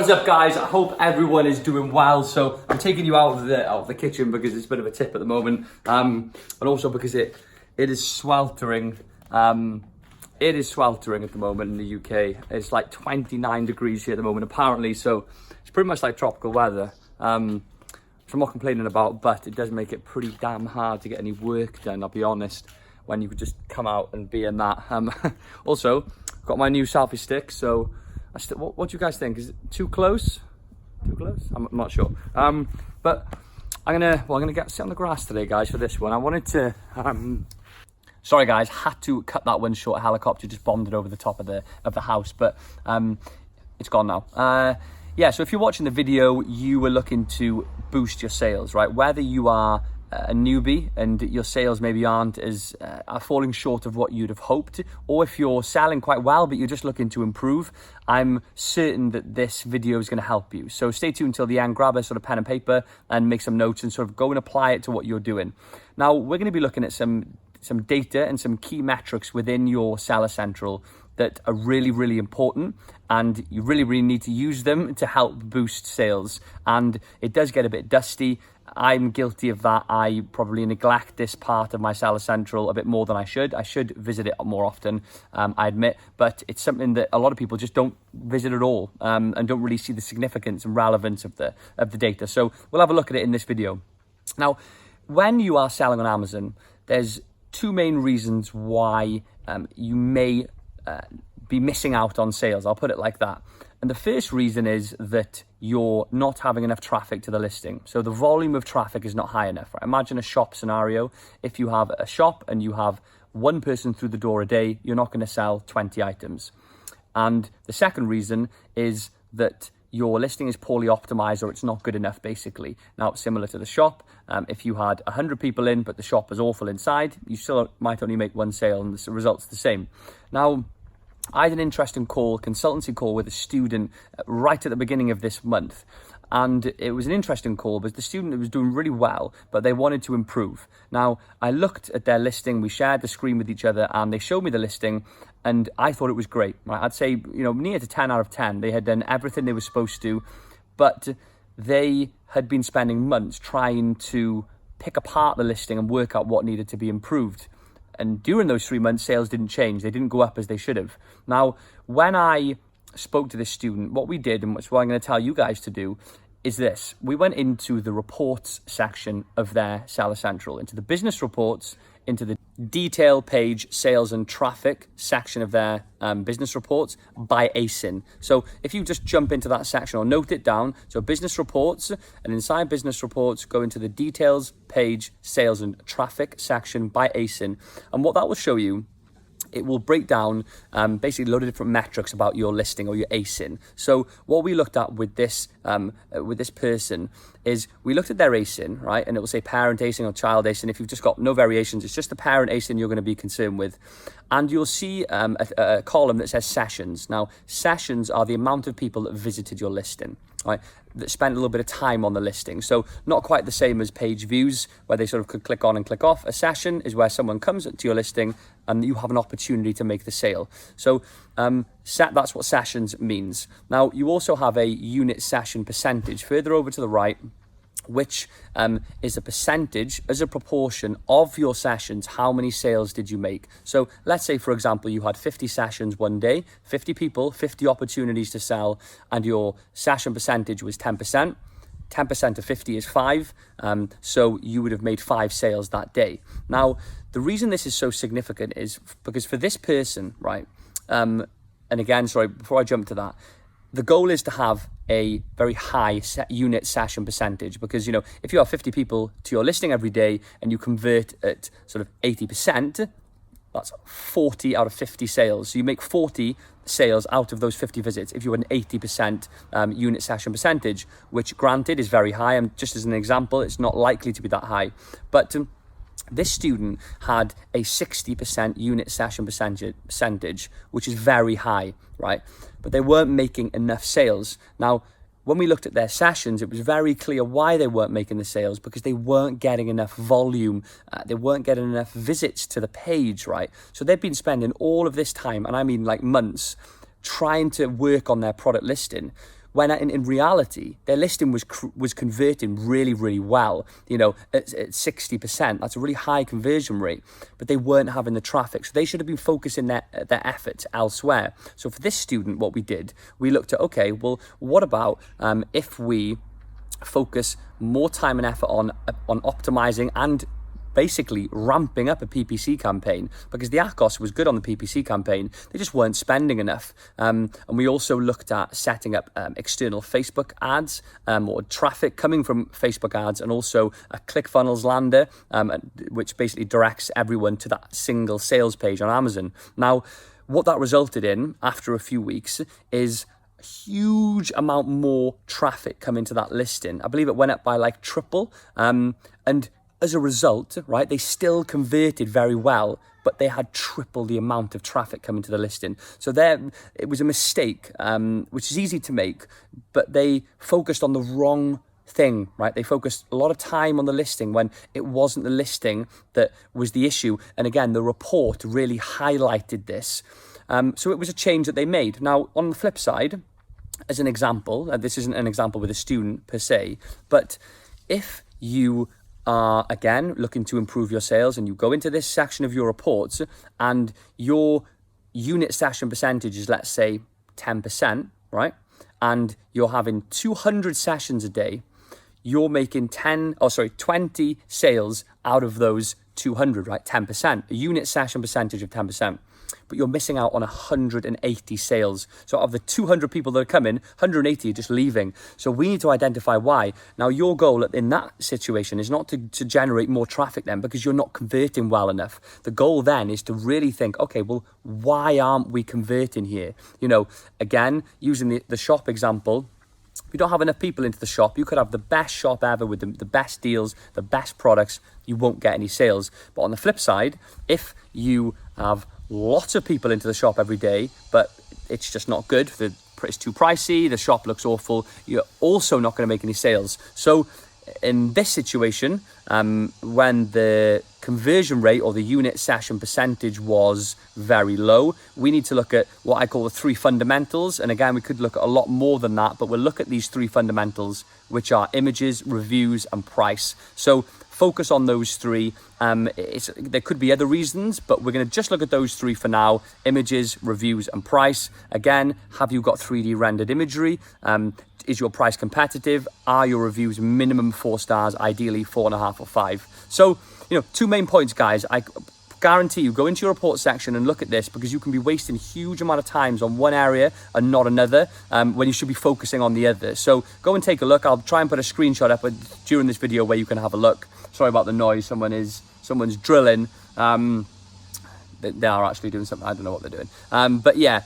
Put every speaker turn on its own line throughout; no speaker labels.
What's up, guys? I hope everyone is doing well. So I'm taking you out of the kitchen because it's a bit of a tip at the moment, and also because it is sweltering. It is sweltering at the moment in the UK. It's like 29 degrees here at the moment, apparently. So it's pretty much like tropical weather. Which I'm not complaining about, but it does make it pretty damn hard to get any work done, I'll be honest, when you could just come out and be in that. Also, got my new selfie stick, so what do you guys think? Is it too close? Too close? I'm not sure. But I'm gonna sit on the grass today, guys, for this one. I wanted to, sorry guys, had to cut that one short. A helicopter just bombed it over the top of the house, but it's gone now. Yeah, so if you're watching the video, you were looking to boost your sales, right? Whether you are a newbie and your sales maybe are falling short of what you'd have hoped, or if you're selling quite well but you're just looking to improve, I'm certain that this video is going to help you. So stay tuned until the end, grab a sort of pen and paper and make some notes and sort of go and apply it to what you're doing. Now, we're going to be looking at some data and some key metrics within your Seller Central that are really, really important, and you really, really need to use them to help boost sales. And it does get a bit dusty. I'm guilty of that. I probably neglect this part of my Seller Central a bit more than I should. I should visit it more often, I admit, but it's something that a lot of people just don't visit at all, and don't really see the significance and relevance of the data. So we'll have a look at it in this video. Now, when you are selling on Amazon, there's two main reasons why you may be missing out on sales. I'll put it like that. And the first reason is that you're not having enough traffic to the listing. So the volume of traffic is not high enough. Right? Imagine a shop scenario. If you have a shop and you have one person through the door a day, you're not going to sell 20 items. And the second reason is that your listing is poorly optimized, or it's not good enough, basically. Now, similar to the shop, if you had 100 people in, but the shop is awful inside, you still might only make one sale, and the result's the same. Now, I had an interesting consultancy call with a student right at the beginning of this month. And it was an interesting call because the student was doing really well, but they wanted to improve. Now, I looked at their listing, we shared the screen with each other, and they showed me the listing, and I thought it was great. Right? I'd say, near to 10 out of 10. They had done everything they were supposed to, but they had been spending months trying to pick apart the listing and work out what needed to be improved. And during those 3 months, sales didn't change. They didn't go up as they should have. Now, when I spoke to this student, what we did, and what's what I'm going to tell you guys to do, is this. We went into the reports section of their Seller Central, into the business reports, into the detail page, sales and traffic section of their business reports by ASIN. So if you just jump into that section or note it down, so business reports, and inside business reports, go into the details page, sales and traffic section by ASIN. And what that will show you, it will break down basically a load of different metrics about your listing or your ASIN. So what we looked at with this person is we looked at their ASIN, right? And it will say parent ASIN or child ASIN. If you've just got no variations, it's just the parent ASIN you're going to be concerned with. And you'll see a column that says sessions. Now, sessions are the amount of people that visited your listing, right? That spent a little bit of time on the listing. So not quite the same as page views, where they sort of could click on and click off. A session is where someone comes to your listing and you have an opportunity to make the sale. So that's what sessions means. Now, you also have a unit session percentage further over to the right, which is a percentage as a proportion of your sessions. How many sales did you make? So let's say, for example, you had 50 sessions one day, 50 people, 50 opportunities to sell, and your session percentage was 10%. 10% of 50 is 5, so you would have made 5 sales that day. Now, the reason this is so significant is because for this person, right, and again, sorry, before I jump to that, the goal is to have a very high unit session percentage, because, if you have 50 people to your listing every day and you convert at sort of 80%, that's 40 out of 50 sales. So you make 40 sales out of those 50 visits if you had an 80% unit session percentage, which granted is very high. And just as an example, it's not likely to be that high. But this student had a 60% unit session percentage, which is very high, right? But they weren't making enough sales. Now, when we looked at their sessions, it was very clear why they weren't making the sales, because they weren't getting enough volume. They weren't getting enough visits to the page, right? So they've been spending all of this time, and I mean like months, trying to work on their product listing, when in reality, their listing was converting really, really well, at 60%. That's a really high conversion rate, but they weren't having the traffic. So they should have been focusing their efforts elsewhere. So for this student, what we did, we looked at, okay, well, what about if we focus more time and effort on optimizing and basically ramping up a PPC campaign, because the ACOS was good on the PPC campaign. They just weren't spending enough. And we also looked at setting up external Facebook ads or traffic coming from Facebook ads, and also a ClickFunnels lander, which basically directs everyone to that single sales page on Amazon. Now, what that resulted in after a few weeks is a huge amount more traffic come into that listing. I believe it went up by like triple. And as a result, right, they still converted very well, but they had triple the amount of traffic coming to the listing. So it was a mistake, which is easy to make, but they focused on the wrong thing, right? They focused a lot of time on the listing when it wasn't the listing that was the issue. And again, the report really highlighted this. So it was a change that they made. Now, on the flip side, as an example, this isn't an example with a student per se, but if you are, again, looking to improve your sales and you go into this section of your reports and your unit session percentage is, let's say, 10%, right? And you're having 200 sessions a day, you're making 20 sales out of those 200, right? 10%, a unit session percentage of 10%. But you're missing out on 180 sales. So of the 200 people that are coming, 180 are just leaving. So we need to identify why. Now, your goal in that situation is not to generate more traffic then, because you're not converting well enough. The goal then is to really think, okay, well, why aren't we converting here? Again, using the shop example, if you don't have enough people into the shop, you could have the best shop ever with the best deals, the best products, you won't get any sales. But on the flip side, if you have lots of people into the shop every day, but it's just not good, it's too pricey, the shop looks awful, you're also not going to make any sales. So in this situation, when the conversion rate or the unit session percentage was very low, we need to look at what I call the 3 fundamentals. And again, we could look at a lot more than that, but we'll look at these 3 fundamentals, which are images, reviews, and price. So focus on those 3. There could be other reasons, but we're going to just look at those 3 for now: images, reviews, and price. Again, have you got 3D rendered imagery? Is your price competitive? Are your reviews minimum 4 stars, ideally 4.5 or 5? So, 2 main points, guys. I guarantee you, go into your report section and look at this, because you can be wasting a huge amount of times on one area and not another, when you should be focusing on the other. So go and take a look. I'll try and put a screenshot up during this video where you can have a look. Sorry about the noise. Someone's drilling. They are actually doing something. I don't know what they're doing. But yeah,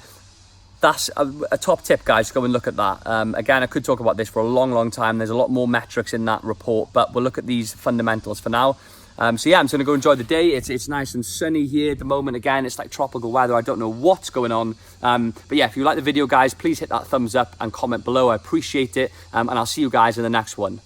that's a top tip, guys. Go and look at that. Again, I could talk about this for a long time. There's a lot more metrics in that report, but we'll look at these fundamentals for now. So yeah, I'm just gonna go enjoy the day. It's nice and sunny here at the moment. Again, it's like tropical weather. I don't know what's going on. But yeah, if you like the video, guys, please hit that thumbs up and comment below. I appreciate it. And I'll see you guys in the next one.